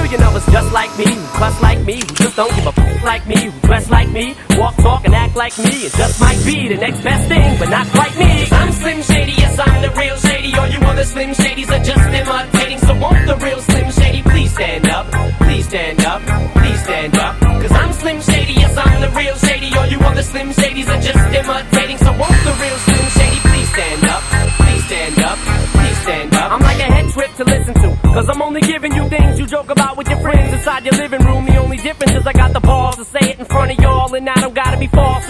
million of us just like me, who cuss like me, who just don't give a f like me, who dress like me, walk, talk, and act like me. It just might be the next best thing, but not quite me. I'm Slim Shady, yes, I'm the real Shady. All you other Slim Shadys are just imitating. So won't the real Slim Shady please stand up? Please stand up, please stand up. Cause I'm Slim Shady, yes, I'm the real Shady. All you other Slim Shadys are just imitating. So won't the real Slim Shady please stand up? Please stand up, please stand up. I'm like a head trip to listen to, cause I'm only giving you things you joke about with your friends inside your living room. The only difference is I got the balls to say it in front of y'all, and I don't gotta be false.